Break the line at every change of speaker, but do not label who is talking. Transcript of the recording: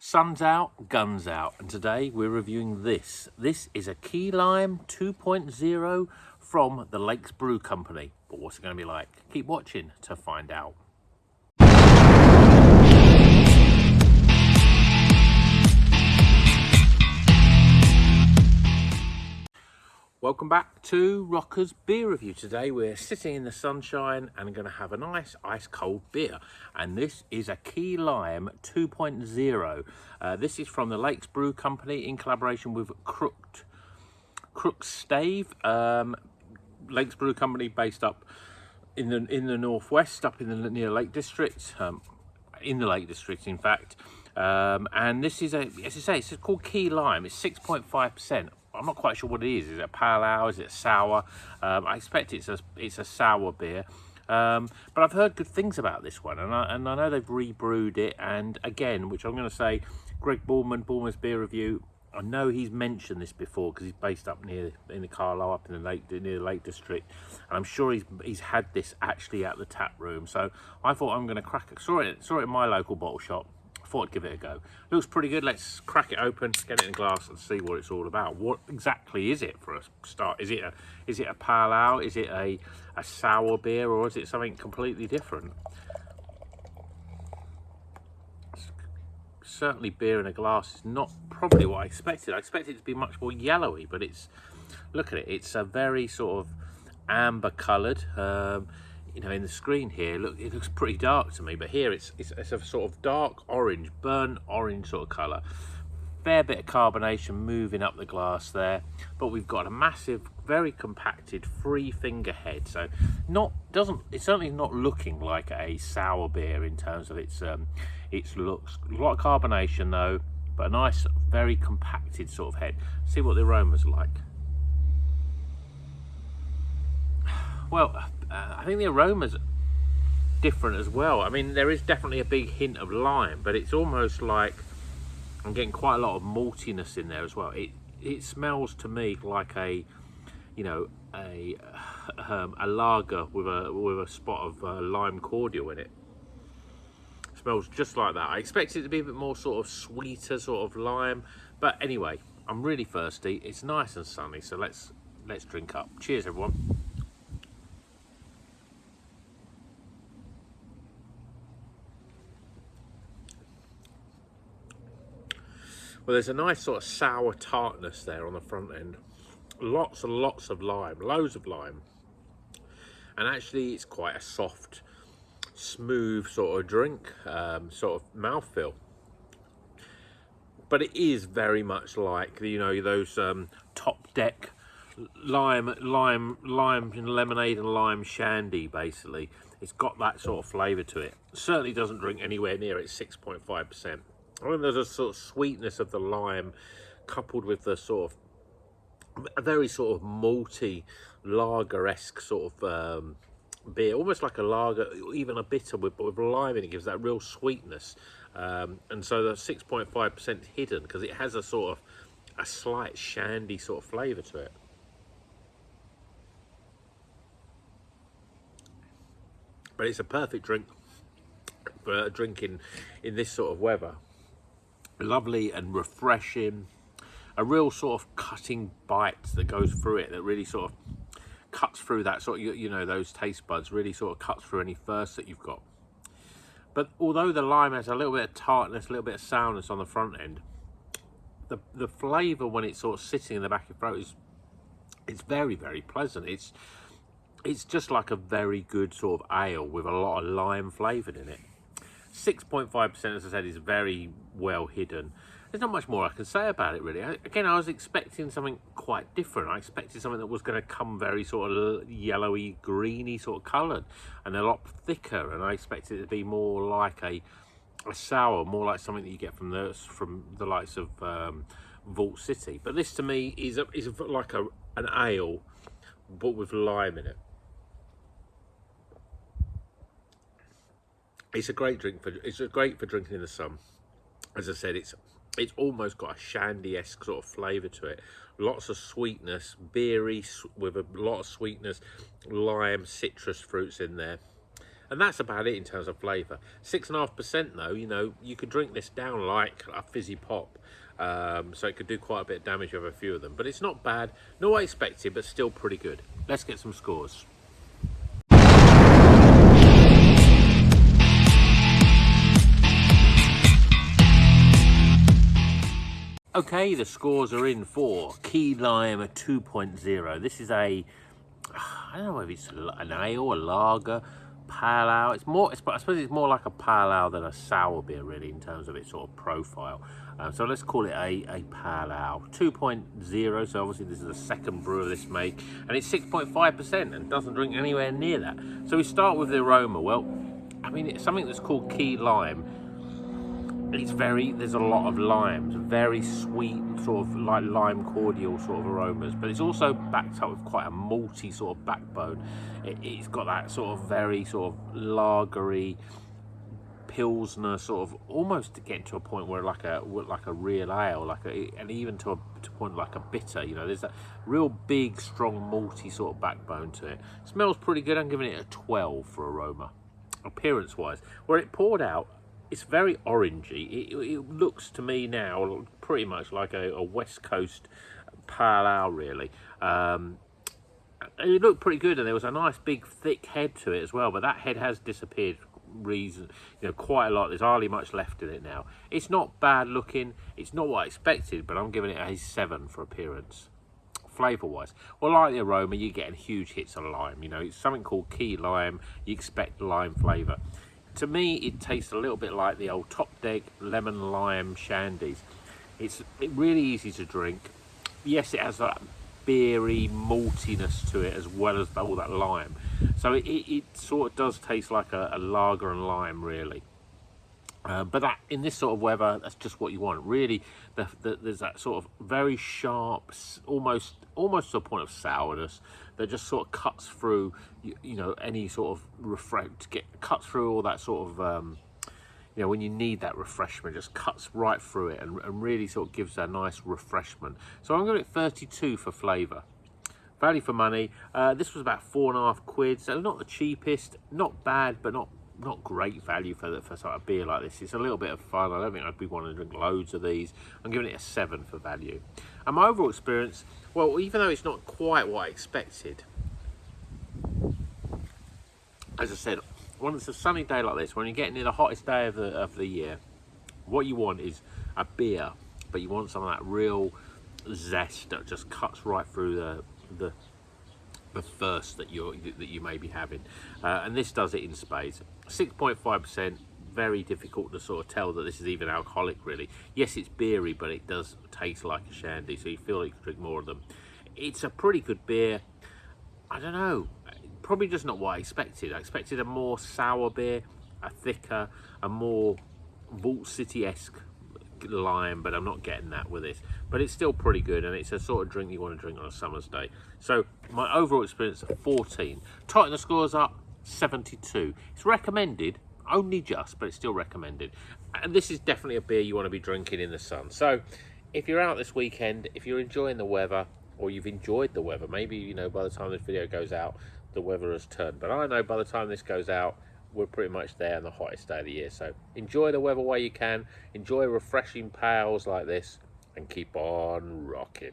Sun's out, guns out, and today we're reviewing this. This is a Key Lime 2.0 from the Lakes Brew Company. But what's it going to be like? Keep watching to find out. Welcome back to Rocker's Beer Review. Today we're sitting in the sunshine and going to have a nice ice cold beer. And this is a Key Lime 2.0. This is from the Lakes Brew Company in collaboration with Crook's Stave. Lakes Brew Company based up in the northwest, up in the near Lake District, in the Lake District in fact. And this is as I say, it's called Key Lime. It's 6.5%. I'm not quite sure what it is. Is it a pale ale? Is it sour? I expect it's a sour beer. But I've heard good things about this one, and I know they've rebrewed it. And again, which I'm going to say, Greg Ballman's Beer Review. I know he's mentioned this before because he's based up in the Carlisle, up in the near the Lake District, and I'm sure he's had this actually at the tap room. So I thought I'm going to crack it. Saw it in my local bottle shop. Thought I'd give it a go. Looks pretty good. Let's crack it open, get it in a glass, and see what it's all about. What exactly is it for a start? Is it a pale ale? Is it a sour beer, or is it something completely different? Certainly, beer in a glass is not probably what I expected. I expected it to be much more yellowy, but look at it. It's a very sort of amber coloured. You know, in the screen here, look, it looks pretty dark to me, but here it's a sort of dark orange, burnt orange sort of colour. Fair bit of carbonation moving up the glass there, but we've got a massive, very compacted 3-finger head. So it's certainly not looking like a sour beer in terms of its looks. A lot of carbonation though, but a nice, very compacted sort of head. See what the aroma's like. Well, I think the aroma's different as well. I mean, there is definitely a big hint of lime, but it's almost like I'm getting quite a lot of maltiness in there as well. It smells to me like a lager with a spot of lime cordial in it. It smells just like that. I expected it to be a bit more sort of sweeter sort of lime, but anyway, I'm really thirsty. It's nice and sunny, so let's drink up. Cheers, everyone. Well, there's a nice sort of sour tartness there on the front end. Lots and lots of lime, loads of lime. And actually it's quite a soft, smooth sort of drink, sort of mouthfeel. But it is very much like, you know, those top deck lime and lemonade and lime shandy, basically. It's got that sort of flavour to it. Certainly doesn't drink anywhere near its 6.5%. I mean, there's a sort of sweetness of the lime coupled with the sort of a very sort of malty lager-esque sort of beer, almost like a lager, even a bitter with lime in it, gives that real sweetness. And so the 6.5% hidden because it has a sort of a slight shandy sort of flavour to it. But it's a perfect drink for drinking in this sort of weather. Lovely and refreshing, a real sort of cutting bite that goes through it, that really sort of cuts through that sort of, you know, those taste buds, really sort of cuts through any thirst that you've got. But although the lime has a little bit of tartness, a little bit of sourness on the front end, the flavour when it's sort of sitting in the back of your throat it's very, very pleasant. It's just like a very good sort of ale with a lot of lime flavoured in it. 6.5%, as I said, is very well hidden. There's not much more I can say about it, really. Again, I was expecting something quite different. I expected something that was going to come very sort of yellowy, greeny sort of coloured and a lot thicker. And I expected it to be more like a sour, more like something that you get from the likes of Vault City. But this, to me, is like an ale, but with lime in it. It's a great drink great for drinking in the sun. As I said, it's almost got a shandy-esque sort of flavour to it. Lots of sweetness, beery with a lot of sweetness, lime, citrus fruits in there. And that's about it in terms of flavour. 6.5% though, you know, you could drink this down like a fizzy pop. So it could do quite a bit of damage with a few of them. But it's not bad, not what I expected, but still pretty good. Let's get some scores. Okay, the scores are in for Key Lime 2.0. This is a, I don't know if it's an ale, a lager, pale ale. It's more, I suppose it's more like a pale ale than a sour beer, really, in terms of its sort of profile. So let's call it a pale ale 2.0. So obviously this is the second brew of this make, and it's 6.5% and doesn't drink anywhere near that. So we start with the aroma. Well, I mean, it's something that's called Key Lime. There's a lot of limes, very sweet, sort of like lime cordial sort of aromas, but it's also backed up with quite a malty sort of backbone. It's got that sort of very sort of lagery, pilsner sort of, almost to get to a point where like a real ale, and even to a point like a bitter. You know, there's that real big, strong malty sort of backbone to it. Smells pretty good. I'm giving it a 12 for aroma. Appearance wise, where it poured out, it's very orangey. It looks to me now pretty much like a West Coast pale ale, really. It looked pretty good, and there was a nice big thick head to it as well, but that head has disappeared quite a lot. There's hardly much left in it now. It's not bad looking, it's not what I expected, but I'm giving it a 7 for appearance. Flavour wise, well, like the aroma, you're getting huge hits of lime. You know, it's something called Key Lime, you expect lime flavour. To me, it tastes a little bit like the old Top Deck lemon lime shandies. It's really easy to drink. Yes, it has that beery maltiness to it as well as all that lime. So it sort of does taste like a lager and lime, really. But that, in this sort of weather, that's just what you want. Really, there's that sort of very sharp, almost to a point of sourness that just sort of cuts through, you know, any sort of cuts through all that sort of, you know, when you need that refreshment, just cuts right through it and really sort of gives a nice refreshment. So I'm going to get 32 for flavour. Value for money. This was about £4.50, so not the cheapest, not bad, but not great value for sort of beer like this. It's a little bit of fun. I don't think I'd be wanting to drink loads of these. I'm giving it a 7 for value. And my overall experience, well, even though it's not quite what I expected, as I said, when it's a sunny day like this, when you're getting near the hottest day of the year, what you want is a beer, but you want some of that real zest that just cuts right through the thirst that you may be having, and this does it in spades. 6.5%, very difficult to sort of tell that this is even alcoholic, really. Yes, it's beery, but it does taste like a shandy, so you feel like you can drink more of them. It's a pretty good beer. I don't know, probably just not what I expected. I expected a more sour beer, a thicker, a more Vault City-esque lime, but I'm not getting that with this. But it's still pretty good, and it's a sort of drink you want to drink on a summer's day. So my overall experience of 14. Tighten the scores up, 72. It's recommended, only just, but it's still recommended. And this is definitely a beer you want to be drinking in the sun. So if you're out this weekend, if you're enjoying the weather, or you've enjoyed the weather, maybe, you know, by the time this video goes out, the weather has turned. But I know by the time this goes out, we're pretty much there on the hottest day of the year. So enjoy the weather while you can, enjoy refreshing pails like this, and keep on rocking.